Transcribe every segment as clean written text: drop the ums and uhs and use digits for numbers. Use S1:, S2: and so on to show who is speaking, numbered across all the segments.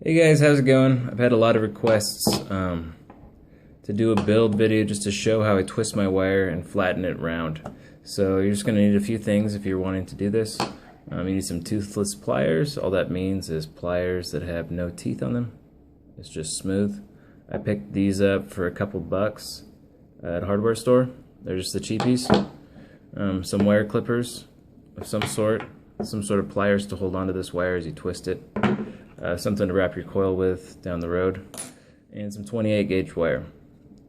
S1: Hey guys, how's it going? I've had a lot of requests to do a build video just to show how I twist my wire and flatten it round. So you're just going to need a few things if you're wanting to do this. You need some toothless pliers. All that means is pliers that have no teeth on them. It's just smooth. I picked these up for a couple bucks at a hardware store. They're just the cheapies. Some wire clippers of some sort of pliers to hold onto this wire as you twist it. Something to wrap your coil with down the road, and some 28 gauge wire.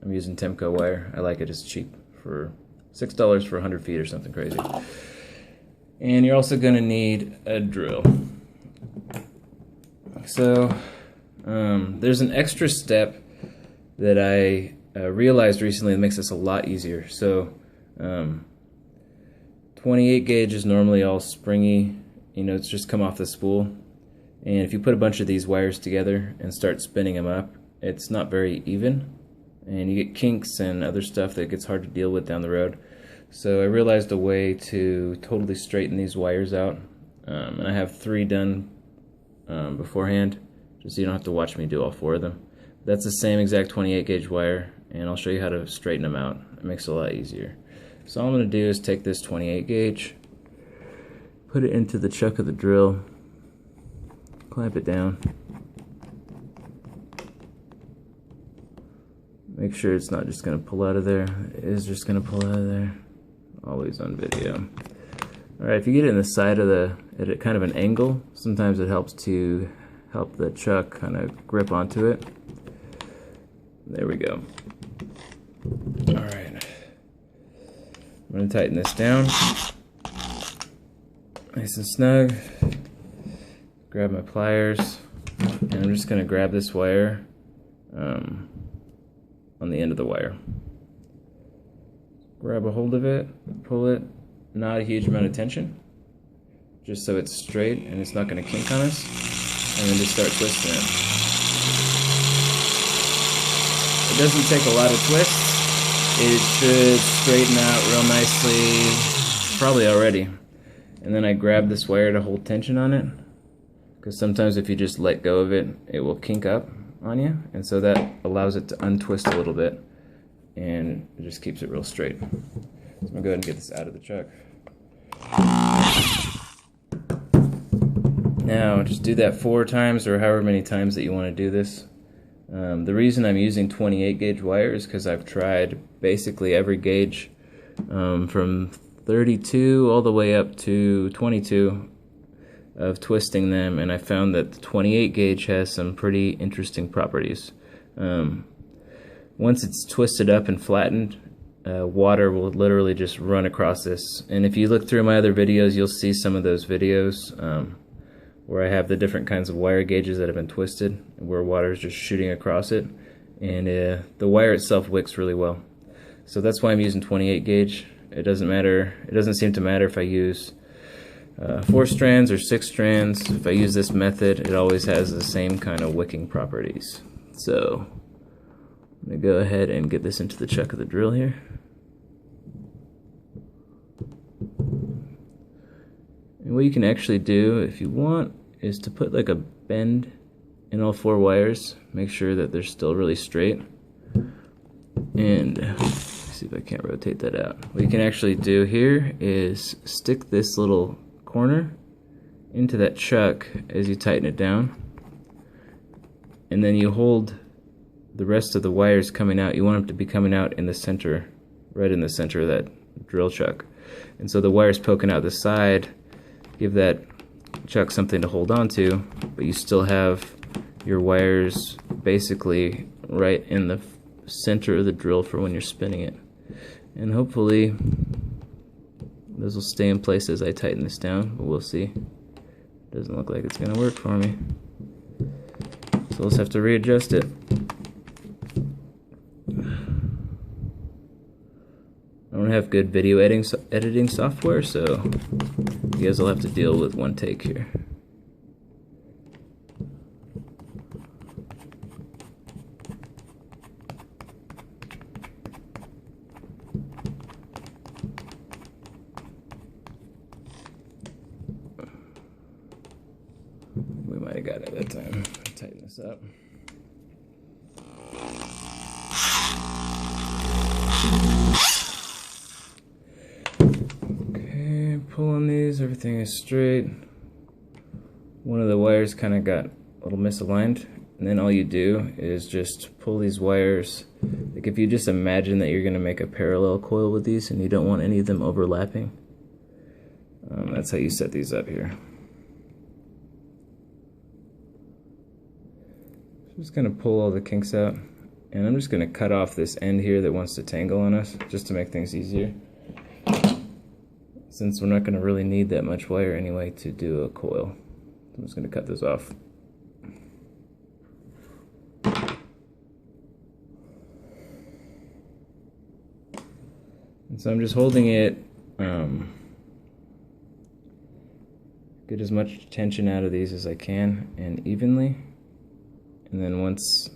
S1: I'm using Temco wire. I like it, it's cheap, for $6 for 100 feet or something crazy. And you're also going to need a drill. So there's an extra step that I realized recently that makes this a lot easier. So 28 gauge is normally all springy, it's just come off the spool. And if you put a bunch of these wires together and start spinning them up, it's not very even, and you get kinks and other stuff that gets hard to deal with down the road. So I realized a way to totally straighten these wires out, and I have 3 done beforehand, just so you don't have to watch me do all 4 of them. That's the same exact 28 gauge wire, and I'll show you how to straighten them out. It makes it a lot easier. So all I'm going to do is take this 28 gauge, put it into the chuck of the drill, clamp it down. Make sure it's not just going to pull out of there. It is just going to pull out of there. Always on video. Alright, if you get it in the side of at kind of an angle, sometimes it helps to help the chuck kind of grip onto it. There we go. Alright. I'm going to tighten this down. Nice and snug. Grab my pliers, and I'm just going to grab this wire on the end of the wire. Grab a hold of it, pull it, not a huge amount of tension, just so it's straight and it's not going to kink on us, and then just start twisting it. It doesn't take a lot of twists. It should straighten out real nicely, probably already. And then I grab this wire to hold tension on it, because sometimes if you just let go of it, it will kink up on you, and so that allows it to untwist a little bit, and it just keeps it real straight. So I'm going to go ahead and get this out of the chuck. Now, just do that 4 times, or however many times that you want to do this. The reason I'm using 28 gauge wire is because I've tried basically every gauge from 32 all the way up to 22 of twisting them, and I found that the 28 gauge has some pretty interesting properties. Once it's twisted up and flattened, water will literally just run across this. And if you look through my other videos, you'll see some of those videos where I have the different kinds of wire gauges that have been twisted, where water is just shooting across it, and the wire itself wicks really well. So that's why I'm using 28 gauge. It doesn't matter. It doesn't seem to matter if I use 4 strands or 6 strands. If I use this method, it always has the same kind of wicking properties. So I'm going to go ahead and get this into the chuck of the drill here. And what you can actually do, if you want, is to put like a bend in all 4 wires. Make sure that they're still really straight. And see if I can't rotate that out. What you can actually do here is stick this little corner into that chuck as you tighten it down, and then you hold the rest of the wires coming out. You want them to be coming out in the center, right in the center of that drill chuck, and so the wires poking out the side give that chuck something to hold on to, but you still have your wires basically right in the center of the drill for when you're spinning it. And hopefully those will stay in place as I tighten this down, but we'll see. Doesn't look like it's going to work for me. So let's have to readjust it. I don't have good video editing software, so you guys will have to deal with one take here. I got it that time. Tighten this up. Okay, pull on these, everything is straight. One of the wires kind of got a little misaligned, and then all you do is just pull these wires. Like if you just imagine that you're going to make a parallel coil with these and you don't want any of them overlapping, that's how you set these up here. Just going to pull all the kinks out, and I'm just going to cut off this end here that wants to tangle on us, just to make things easier, since we're not going to really need that much wire anyway to do a coil. I'm just going to cut this off. And so I'm just holding it, get as much tension out of these as I can and evenly. And then once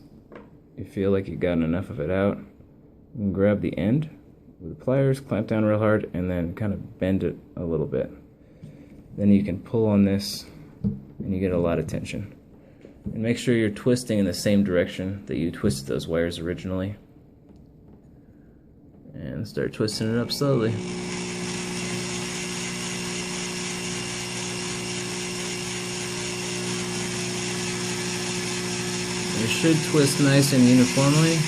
S1: you feel like you've gotten enough of it out, you can grab the end with the pliers, clamp down real hard, and then kind of bend it a little bit. Then you can pull on this and you get a lot of tension. And make sure you're twisting in the same direction that you twisted those wires originally. And start twisting it up slowly. It should twist nice and uniformly.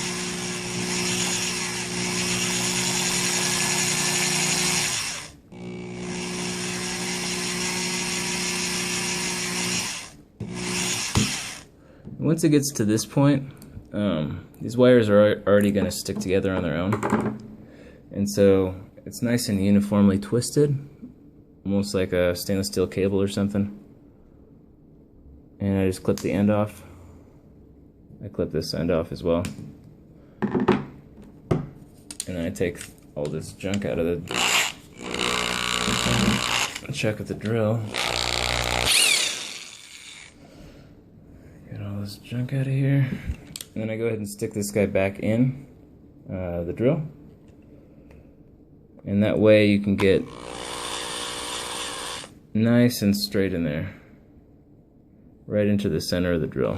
S1: Once it gets to this point, these wires are already going to stick together on their own. And so it's nice and uniformly twisted, almost like a stainless steel cable or something. And I just clip the end off. I clip this end off as well. And then I take all this junk out of the chuck of the drill. Get all this junk out of here. And then I go ahead and stick this guy back in the drill. And that way you can get nice and straight in there, right into the center of the drill.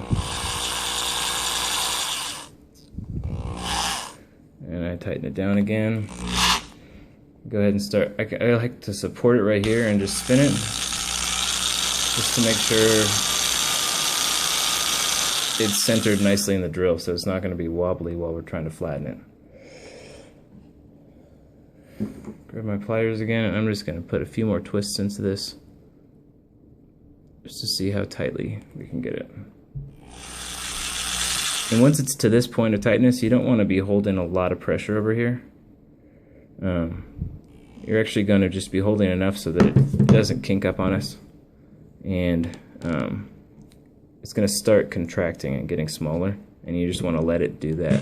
S1: And I tighten it down again. Go ahead and start. I like to support it right here and just spin it, just to make sure it's centered nicely in the drill, so it's not going to be wobbly while we're trying to flatten it. Grab my pliers again, and I'm just going to put a few more twists into this, just to see how tightly we can get it. And once it's to this point of tightness, you don't want to be holding a lot of pressure over here. You're actually going to just be holding enough so that it doesn't kink up on us, and it's going to start contracting and getting smaller, and you just want to let it do that.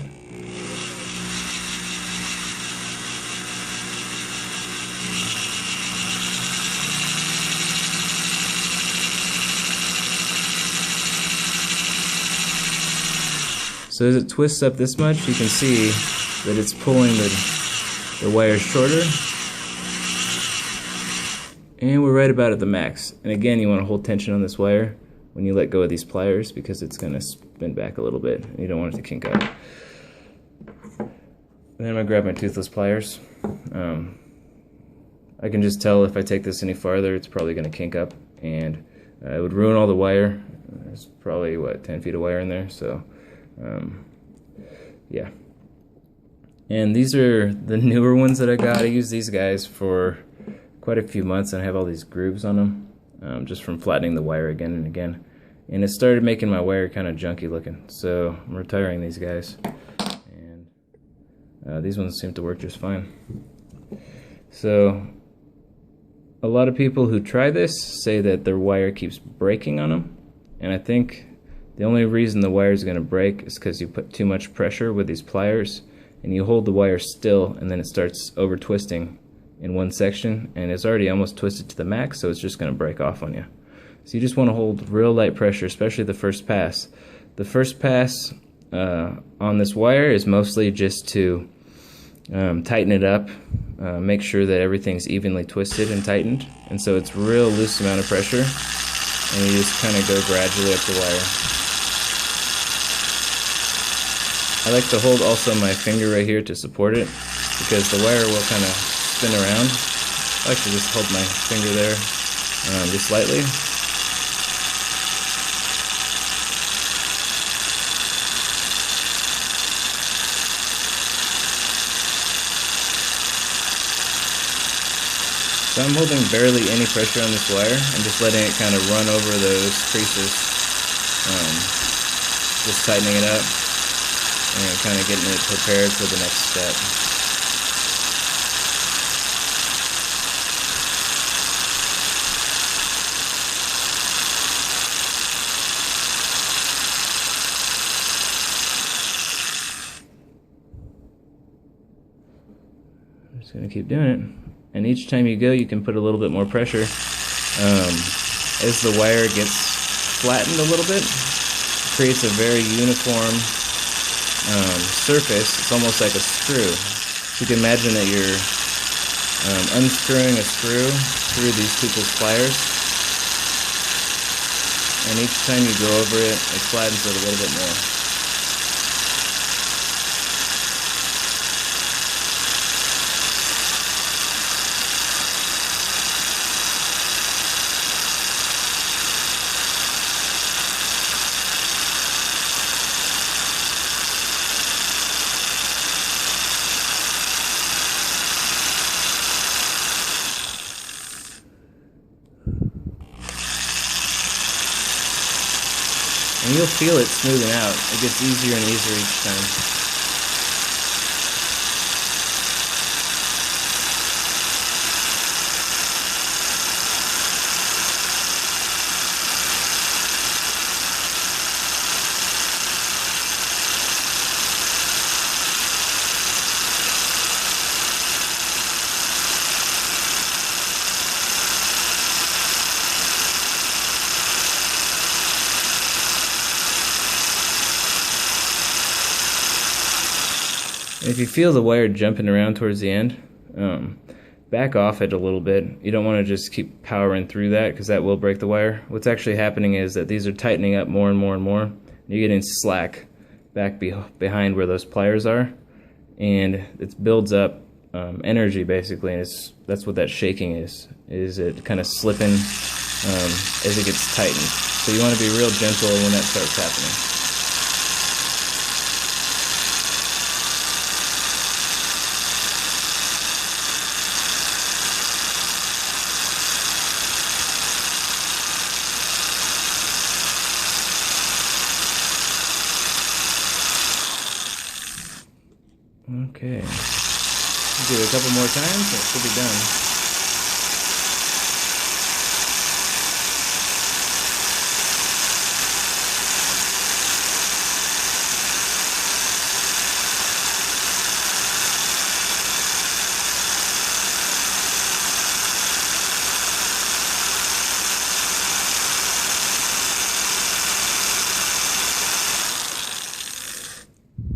S1: So as it twists up this much, you can see that it's pulling the wires shorter. And we're right about at the max. And again, you want to hold tension on this wire when you let go of these pliers, because it's going to spin back a little bit and you don't want it to kink up. And then I'm going to grab my toothless pliers. I can just tell if I take this any farther, it's probably going to kink up, and it would ruin all the wire. There's probably, what, 10 feet of wire in there, so yeah. And these are the newer ones that I got. I use these guys for quite a few months, and I have all these grooves on them, just from flattening the wire again and again. And it started making my wire kind of junky looking, so I'm retiring these guys. And these ones seem to work just fine. So a lot of people who try this say that their wire keeps breaking on them, and I think the only reason the wire is going to break is because you put too much pressure with these pliers, and you hold the wire still, and then it starts over twisting in one section, and it's already almost twisted to the max, so it's just going to break off on you. So you just want to hold real light pressure, especially the first pass. The first pass on this wire is mostly just to tighten it up, make sure that everything's evenly twisted and tightened, and so it's real loose amount of pressure. and you just kind of go gradually up the wire. I like to hold also my finger right here to support it, because the wire will kind of spin around. I like to just hold my finger there just slightly. So I'm holding barely any pressure on this wire. I'm just letting it kind of run over those creases, just tightening it up and kind of getting it prepared for the next step. I'm just going to keep doing it. And each time you go, you can put a little bit more pressure. As the wire gets flattened a little bit, it creates a very uniform surface. It's almost like a screw. So you can imagine that you're unscrewing a screw through these toothless pliers. And each time you go over it, it flattens it a little bit more. And you'll feel it smoothing out. It gets easier and easier each time. If you feel the wire jumping around towards the end, back off it a little bit. You don't want to just keep powering through that, because that will break the wire. What's actually happening is that these are tightening up more and more and more. You're getting slack back behind where those pliers are, and it builds up energy basically, and that's what that shaking is it kind of slipping as it gets tightened. So you want to be real gentle when that starts happening. Okay, do it a couple more times and it should be done.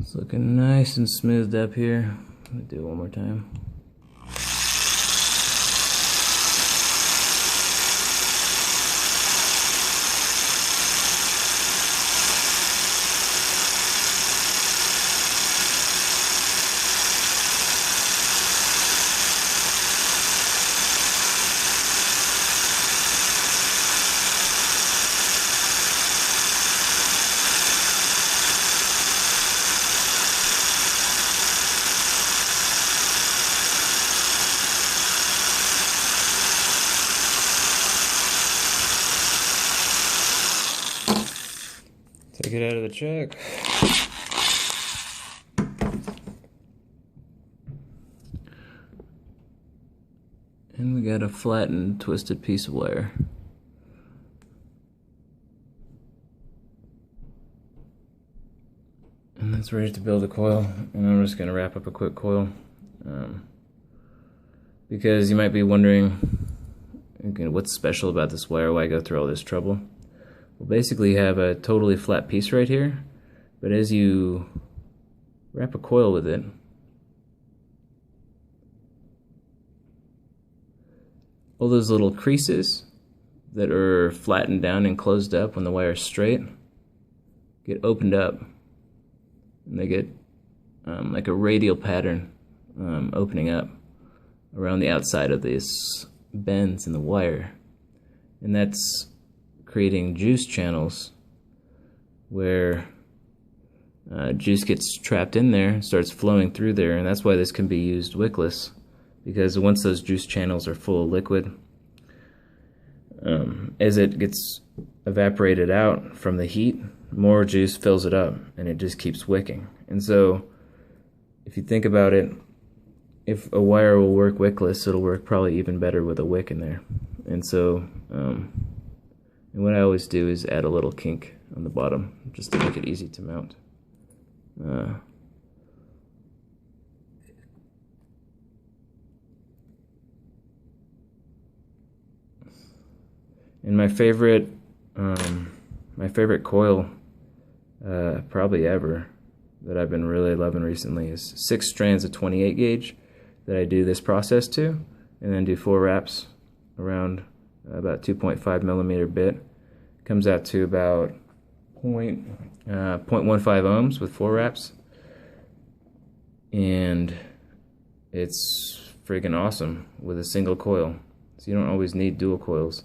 S1: It's looking nice and smoothed up here. Let me do it one more time. Take it out of the chuck. And we got a flattened, twisted piece of wire. And that's ready to build a coil. And I'm just going to wrap up a quick coil. Because you might be wondering, what's special about this wire? Why go through all this trouble? We'll basically have a totally flat piece right here, but as you wrap a coil with it, all those little creases that are flattened down and closed up when the wire is straight get opened up, and they get like a radial pattern opening up around the outside of these bends in the wire, and that's creating juice channels where juice gets trapped in there and starts flowing through there. And that's why this can be used wickless, because once those juice channels are full of liquid, as it gets evaporated out from the heat, more juice fills it up and it just keeps wicking. And so if you think about it, if a wire will work wickless, it'll work probably even better with a wick in there. And so and what I always do is add a little kink on the bottom just to make it easy to mount. And my favorite coil probably ever that I've been really loving recently is 6 strands of 28 gauge that I do this process to, and then do 4 wraps around about 2.5 millimeter bit. Comes out to about 0.15 ohms with 4 wraps, and it's freaking awesome with a single coil. So you don't always need dual coils.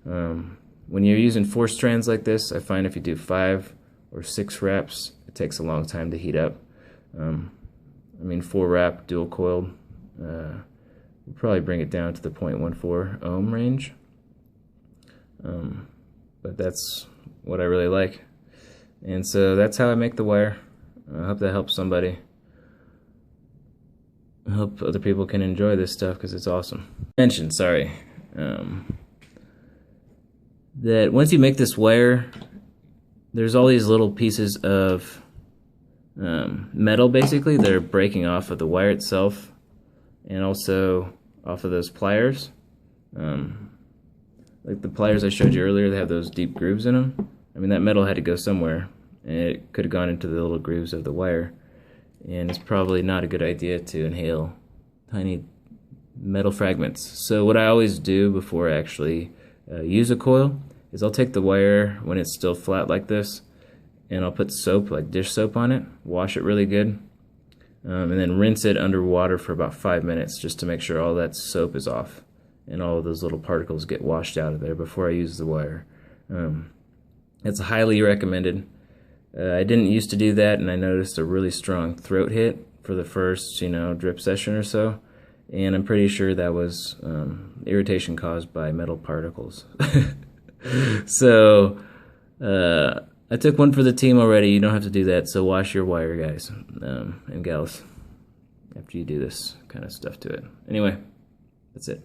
S1: When you're using 4 strands like this, I find if you do 5 or 6 wraps, it takes a long time to heat up. I mean, 4 wrap dual coiled will probably bring it down to the 0.14 ohm range. But that's what I really like. And so that's how I make the wire. I hope that helps somebody. I hope other people can enjoy this stuff because it's awesome. Sorry. That once you make this wire, there's all these little pieces of metal basically that are breaking off of the wire itself and also off of those pliers. Like the pliers I showed you earlier, they have those deep grooves in them. I mean, that metal had to go somewhere, and it could have gone into the little grooves of the wire. And it's probably not a good idea to inhale tiny metal fragments. So what I always do before I actually use a coil is I'll take the wire when it's still flat like this, and I'll put soap, like dish soap, on it, wash it really good, and then rinse it under water for about 5 minutes just to make sure all that soap is off and all of those little particles get washed out of there before I use the wire. It's highly recommended. I didn't used to do that, and I noticed a really strong throat hit for the first, drip session or so, and I'm pretty sure that was irritation caused by metal particles. So I took one for the team already. You don't have to do that, so wash your wire, guys and gals, after you do this kind of stuff to it. Anyway, that's it.